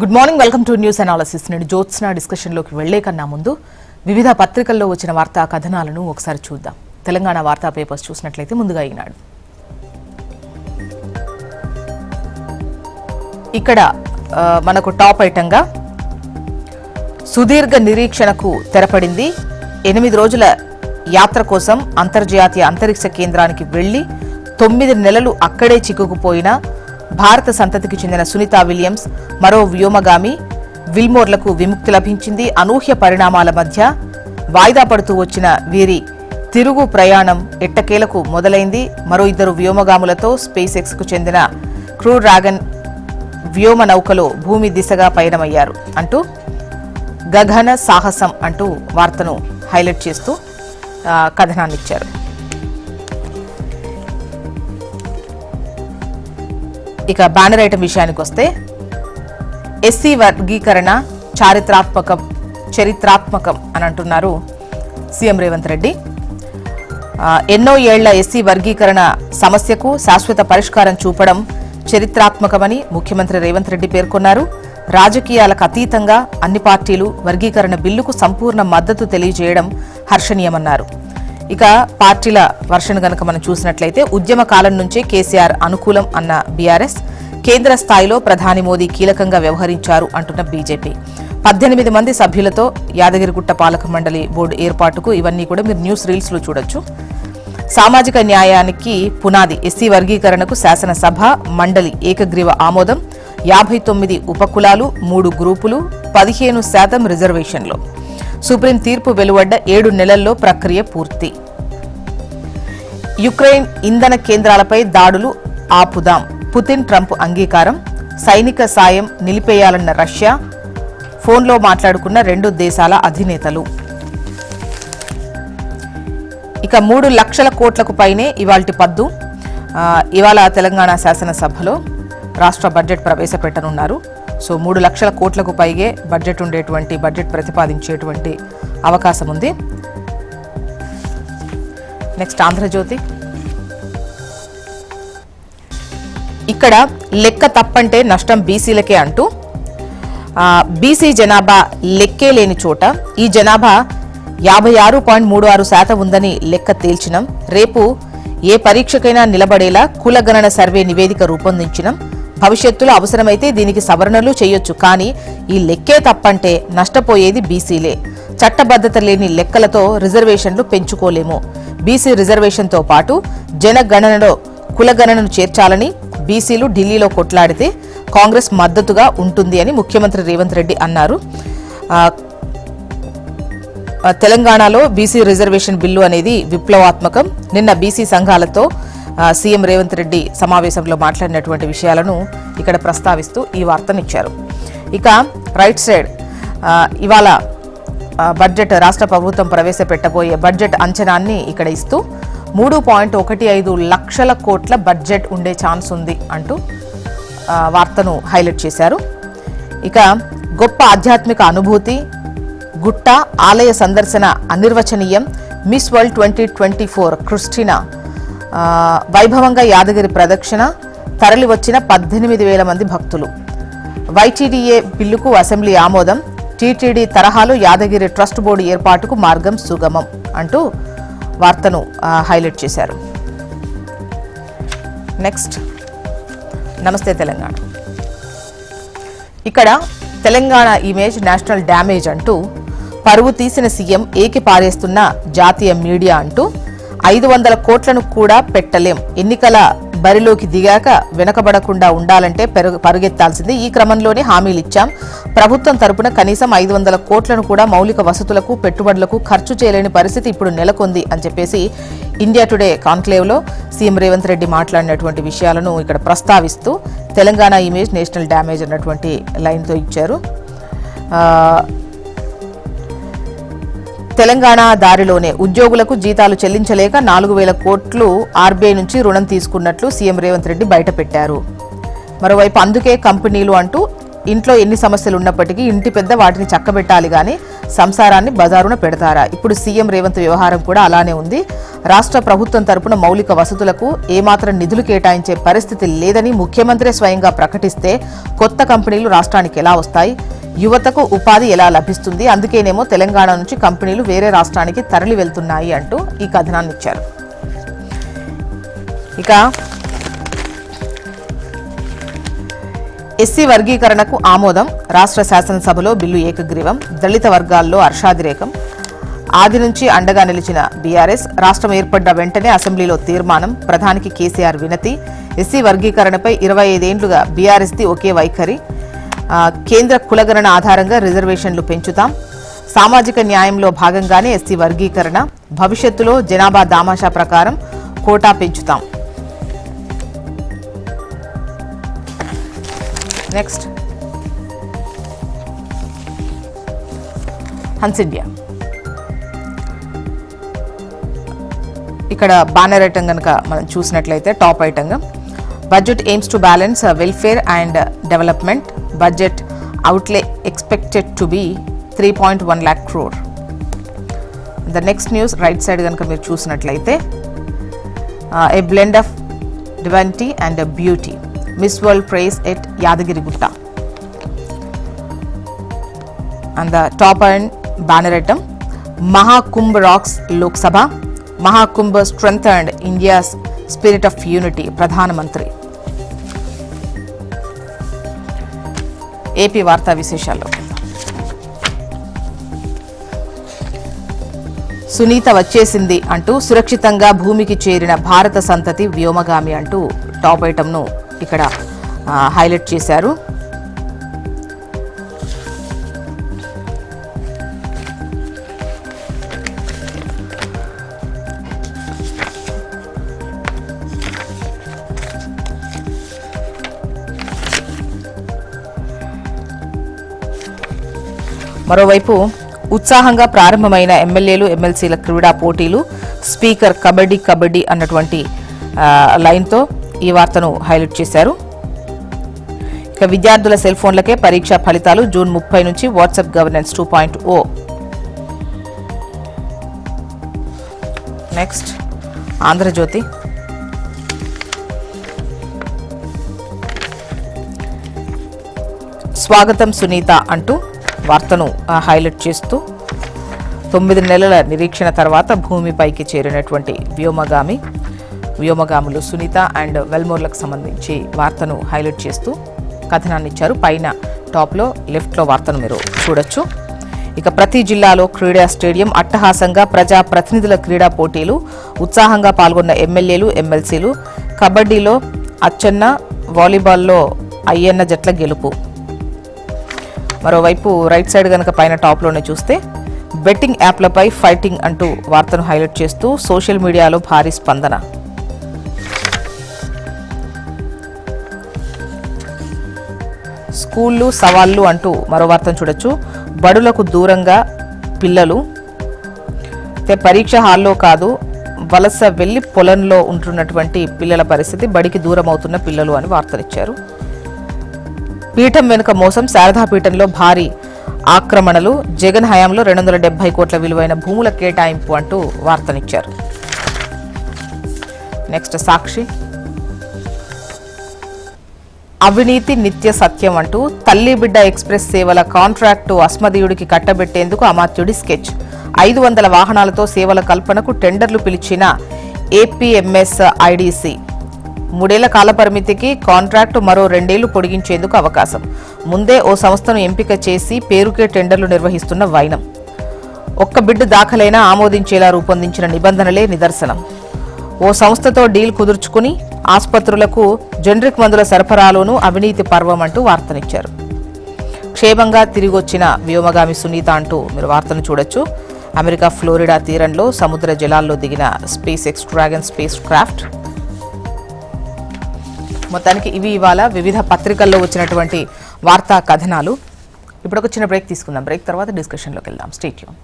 Good morning, welcome to news analysis. నేను జ్యోత్స్న డిస్కషన్లోకి వెళ్లే కన్నా ముందు వివిధ పత్రికల్లో వచ్చిన వార్తా కథనాలను ఒకసారి చూద్దాం. తెలంగాణ వార్తా పేపర్స్ చూసినట్లయితే ముందుగా ఈనాడు. ఇక్కడ మనకు టాప్ ఐటంగా సుదీర్ఘ నిరీక్షణకు తెరపడింది. 8 రోజుల యాత్ర కోసం అంతర్జాతీయ అంతరిక్ష కేంద్రానికి వెళ్లి 9 నెలలు అక్కడే చిక్కుకుపోయిన భారత సంతతికి చెందిన సునీతా విలియమ్స్, మరో వ్యోమగామి విల్మోర్లకు విముక్తి లభించింది. అనూహ్య పరిణామాల మధ్య వాయిదా పడుతూ వచ్చిన వీరి తిరుగు ప్రయాణం ఎట్టకేలకు మొదలైంది. మరో 2 వ్యోమగాములతో స్పేస్ ఎక్స్ కు చెందిన క్రూ డ్రాగన్ వ్యోమ నౌకలో భూమి దిశగా పయనమయ్యారు అంటూ గగన సాహసం అంటూ వార్తను హైలైట్ చేస్తూ కథనాన్ని ఇచ్చారు. ఇక బ్యానర్ ఐటమ్ విషయానికి వస్తే ఎస్సీ వర్గీకరణ చరిత్రాత్మకం అని అంటున్నారు సీఎం రేవంత్ రెడ్డి. ఎన్నో ఏళ్ల ఎస్సీ వర్గీకరణ సమస్యకు శాశ్వత పరిష్కారం చూపడం చరిత్రాత్మకమని ముఖ్యమంత్రి రేవంత్ రెడ్డి పేర్కొన్నారు. రాజకీయాలకు అతీతంగా అన్ని పార్టీలు వర్గీకరణ బిల్లుకు సంపూర్ణ మద్దతు తెలియజేయడం హర్షణీయమన్నారు. ఇక పార్టీల వర్షన్ గనక మనం చూసినట్లయితే ఉద్యమ కాలం నుంచే కేసీఆర్ అనుకూలం అన్న బీఆర్ఎస్, కేంద్ర స్థాయిలో ప్రధాని మోదీ కీలకంగా వ్యవహరించారు అంటున్న బీజేపీ, 18 మంది సభ్యులతో యాదగిరిగుట్ట పాలక మండలి బోర్డు ఏర్పాటుకు ఇవన్నీ కూడా మీరు న్యూస్ రీల్స్ లో చూడొచ్చు. సామాజిక న్యాయానికి పునాది ఎస్సీ వర్గీకరణకు శాసనసభ మండలి ఏకగ్రీవ ఆమోదం, 59 ఉపకులాలు, 3 గ్రూపులు, 15% రిజర్వేషన్లో. సుప్రీం తీర్పు వెలువడ్డ 7 నెలల్లో ప్రక్రియ పూర్తి. యుక్రెయిన్ ఇంధన కేంద్రాలపై దాడులు ఆపుదాం, పుతిన్ ట్రంప్ అంగీకారం. సైనిక సాయం నిలిపేయాలన్న రష్యా, ఫోన్లో మాట్లాడుకున్న 2 దేశాల అధినేతలు. ఇక 3 లక్షల కోట్లకు పైనే ఇవాల్టి పద్దు. ఇవాళ తెలంగాణ శాసనసభలో రాష్ట్ర బడ్జెట్ ప్రవేశపెట్టనున్నారు. సో 3 లక్షల కోట్లకు పైగే బడ్జెట్ ప్రతిపాదించేటువంటి అవకాశం ఉంది. నెక్స్ట్ ఆంధ్రజ్యోతి. ఇక్కడ లెక్క తప్పంటే నష్టం బీసీలకే అంటూ బీసీ జనాభా లెక్కే లేని చోట ఈ జనాభా 56.36% ఉందని లెక్క తేల్చినం. రేపు ఏ పరీక్షకైనా నిలబడేలా కులగణన సర్వే నివేదిక రూపొందించినం. భవిష్యత్తులో అవసరమైతే దీనికి సవరణలు చేయొచ్చు, కానీ ఈ లెక్కే తప్పంటే నష్టపోయేది బీసీలే. చట్టబద్ధత లేని లెక్కలతో రిజర్వేషన్లు పెంచుకోలేము. బీసీ రిజర్వేషన్తో పాటు జనగణనలో కులగణనను చేర్చాలని బీసీలు ఢిల్లీలో కొట్లాడితే కాంగ్రెస్ మద్దతుగా ఉంటుంది అని ముఖ్యమంత్రి రేవంత్ రెడ్డి అన్నారు. తెలంగాణలో బీసీ రిజర్వేషన్ బిల్లు అనేది విప్లవాత్మకం. నిన్న బీసీ సంఘాలతో సీఎం రేవంత్ రెడ్డి సమావేశంలో మాట్లాడినటువంటి విషయాలను ఇక్కడ ప్రస్తావిస్తూ ఈ వార్తనిచ్చారు. ఇక రైట్ సైడ్ ఇవాళ బడ్జెట్ రాష్ట్ర ప్రభుత్వం ప్రవేశపెట్టబోయే బడ్జెట్ అంచనాన్ని ఇక్కడ ఇస్తూ 3.15 లక్షల కోట్ల బడ్జెట్ ఉండే ఛాన్స్ ఉంది అంటూ వార్తను హైలైట్ చేశారు. ఇక గొప్ప ఆధ్యాత్మిక అనుభూతి, గుట్ట ఆలయ సందర్శన అనిర్వచనీయం. మిస్ వరల్డ్ 2024 క్రిస్టినా వైభవంగా యాదగిరి ప్రదక్షిణ, తరలి వచ్చిన 18,000 మంది భక్తులు. వైటీడీఏ బిల్లుకు అసెంబ్లీ ఆమోదం, టీటీడీ తరహాలో యాదగిరి ట్రస్ట్ బోర్డు ఏర్పాటుకు మార్గం సుగమం అంటూ వార్తను హైలైట్ చేశారు. నెక్స్ట్ నమస్తే తెలంగాణ. ఇక్కడ తెలంగాణ ఇమేజ్ నేషనల్ డ్యామేజ్ అంటూ పరువు తీసిన సీఎం ఏకి పారేస్తున్న జాతీయ మీడియా అంటూ 500 కోట్లను కూడా పెట్టలేం, ఎన్నికల బరిలోకి దిగాక వెనకబడకుండా ఉండాలంటే పరుగెత్తాల్సింది. ఈ క్రమంలోనే హామీలు ఇచ్చాం. ప్రభుత్వం తరపున కనీసం 500 కోట్లను కూడా మౌలిక వసతులకు పెట్టుబడులకు ఖర్చు చేయలేని పరిస్థితి ఇప్పుడు నెలకొంది అని చెప్పేసి ఇండియా టుడే కాన్క్లేవ్లో సీఎం రేవంత్ రెడ్డి మాట్లాడినటువంటి విషయాలను ఇక్కడ ప్రస్తావిస్తూ తెలంగాణ ఇమేజ్ నేషనల్ డ్యామేజ్ అన్నటువంటి లైన్తో ఇచ్చారు. తెలంగాణ దారిలోనే ఉద్యోగులకు జీతాలు చెల్లించలేక 4,000 కోట్లు ఆర్బీఐ నుంచి రుణం తీసుకున్నట్లు సీఎం రేవంత్ రెడ్డి బయటపెట్టారు. మరోవైపు అందుకే కంపెనీలు అంటూ ఇంట్లో ఎన్ని సమస్యలు ఉన్నప్పటికీ ఇంటి పెద్ద వాటిని చక్కబెట్టాలి గానీ సంసారాన్ని బజారున పెడతారా? ఇప్పుడు సీఎం రేవంత్ వ్యవహారం కూడా అలానే ఉంది. రాష్ట్ర ప్రభుత్వం తరపున మౌలిక వసతులకు ఏమాత్రం నిధులు కేటాయించే పరిస్థితి లేదని ముఖ్యమంత్రి స్వయంగా ప్రకటిస్తే కొత్త కంపెనీలు రాష్ట్రానికి ఎలా వస్తాయి, యువతకు ఉపాధి ఎలా లభిస్తుంది, అందుకేనేమో తెలంగాణ నుంచి కంపెనీలు వేరే రాష్ట్రానికి తరలి వెళ్తున్నాయి అంటూ ఈ కథనాన్ని ఇచ్చారు. ఇక ఎస్సీ వర్గీకరణకు ఆమోదం, రాష్ట్ర శాసనసభలో బిల్లు ఏకగ్రీవం, దళిత వర్గాల్లో హర్షాతిరేకం. ఆది నుంచి అండగా నిలిచిన బీఆర్ఎస్ రాష్ట్రం ఏర్పడ్డ వెంటనే అసెంబ్లీలో తీర్మానం, ప్రధానికి కేసీఆర్ వినతి. ఎస్సీ వర్గీకరణపై 25 ఏళ్లుగా బీఆర్ఎస్ది ఒకే వైఖరి. కేంద్ర కులగణన ఆధారంగా రిజర్వేషన్లు పెంచుతాం, సామాజిక న్యాయంలో భాగంగానే ఎస్సీ వర్గీకరణ, భవిష్యత్తులో జనాభా దామాషా ప్రకారం కోటా పెంచుతాం. Next Hans India. ఇక్కడ బ్యానర్ ఐటమ్ కనుక మనం చూసినట్లయితే టాప్ ఐటంగా budget aims to balance welfare and development, budget outlay expected to be 3.1 lakh crore. The next news right side ganaka meer chusinattlaithe a blend of divinity and beauty, Miss World praise at Yadagiri Gutta. And the top end banner item, Mahakumbh rocks Lok Sabha, Mahakumbh strengthened India's spirit of unity, Pradhan Mantri. AP వార్తా విశేషాల్లో సునీత వచ్చేసింది అంటూ సురక్షితంగా భూమికి చేరిన భారత సంతతి వ్యోమగామి అంటూ top ఐటమ్ను ఇక్కడ హైలైట్ చేశారు. మరోవైపు ఉత్సాహంగా ప్రారంభమైన ఎమ్మెల్యేలు ఎమ్మెల్సీల క్రీడా పోటీలు, స్పీకర్ కబడ్డీ కబడ్డీ అన్నటువంటి లైన్తో ఈ వార్తను హైలైట్ చేశారు. ఇక విద్యార్థుల సెల్ ఫోన్లకే పరీక్షా ఫలితాలు, జూన్ 30 నుంచి వాట్సాప్ గవర్నెన్స్ 2.0. నెక్స్ట్ ఆంధ్రజ్యోతి. స్వాగతం సునీత అంటూ వార్తను హైలైట్ చేస్తూ 9 నెలల నిరీక్షణ తర్వాత భూమిపైకి చేరినటువంటి వ్యోమగాములు సునీత అండ్ వెల్మోర్లకు సంబంధించి వార్తను హైలైట్ చేస్తూ కథనాన్ని ఇచ్చారు. పైన టాప్లో లెఫ్ట్లో వార్తను మీరు చూడొచ్చు. ఇక ప్రతి జిల్లాలో క్రీడా స్టేడియం, అట్టహాసంగా ప్రజా ప్రతినిధుల క్రీడా పోటీలు, ఉత్సాహంగా పాల్గొన్న ఎమ్మెల్యేలు ఎమ్మెల్సీలు, కబడ్డీలో అచ్చన్న, వాలీబాల్లో అయ్యన్న జట్ల గెలుపు. మరోవైపు రైట్ సైడ్ కనుక పైన టాప్లోనే చూస్తే బెట్టింగ్ యాప్లపై ఫైటింగ్ అంటూ వార్తను హైలైట్ చేస్తూ సోషల్ మీడియాలో భారీ స్పందన. స్కూళ్ళు సవాళ్లు అంటూ మరో వార్తను చూడొచ్చు. బడులకు దూరంగా పిల్లలు, పరీక్ష హాల్లో కాదు వలస వెళ్లి పొలంలో ఉంటున్నటువంటి పిల్లల పరిస్థితి, బడికి దూరం అవుతున్న పిల్లలు అని వార్తనిచ్చారు. పీఠం వెనుక మోసం, శారదాపీఠంలో భారీ ఆక్రమణలు, జగన్ హయాంలో 270 కోట్ల విలువైన భూముల కేటాయింపు అంటూ వార్తనిచ్చారు. నెక్స్ట్ సాక్షి. అవినీతి నిత్య సత్యం అంటూ తల్లి బిడ్డ ఎక్స్ప్రెస్ సేవల కాంట్రాక్టు అస్మదీయుడికి కట్టబెట్టేందుకు అమాత్యుడి స్కెచ్, 500 వాహనాలతో సేవల కల్పనకు టెండర్లు పిలిచిన ఏపీఎంఎస్ ఐడీసీ. 3 ఏళ్ల కాలపరిమితికి కాంట్రాక్టు మరో 2 ఏళ్లు పొడిగించేందుకు అవకాశం. ముందే ఓ సంస్థను ఎంపిక చేసి పేరుకే టెండర్లు నిర్వహిస్తున్న వైనం. ఒక్క బిడ్ దాఖలైనా ఆమోదించేలా రూపొందించిన నిబంధనలే నిదర్శనం. ఓ సంస్థతో డీల్ కుదుర్చుకుని ఆసుపత్రులకు జనరిక్ మందుల సరఫరాలోనూ అవినీతి పర్వం అంటూ వార్తనిచ్చారు. క్షేమంగా తిరిగొచ్చిన వ్యోమగామి సునీత అంటూ మీరు వార్తను చూడొచ్చు. అమెరికా ఫ్లోరిడా తీరంలో సముద్ర జలాల్లో దిగిన space X dragon space craft. మొత్తానికి ఇవి ఇవాళ వివిధ పత్రికల్లో వచ్చినటువంటి వార్తా కథనాలు. ఇప్పుడు ఒక చిన్న బ్రేక్ తీసుకుందాం. బ్రేక్ తర్వాత డిస్కషన్లోకి వెళ్దాం. Stay tune.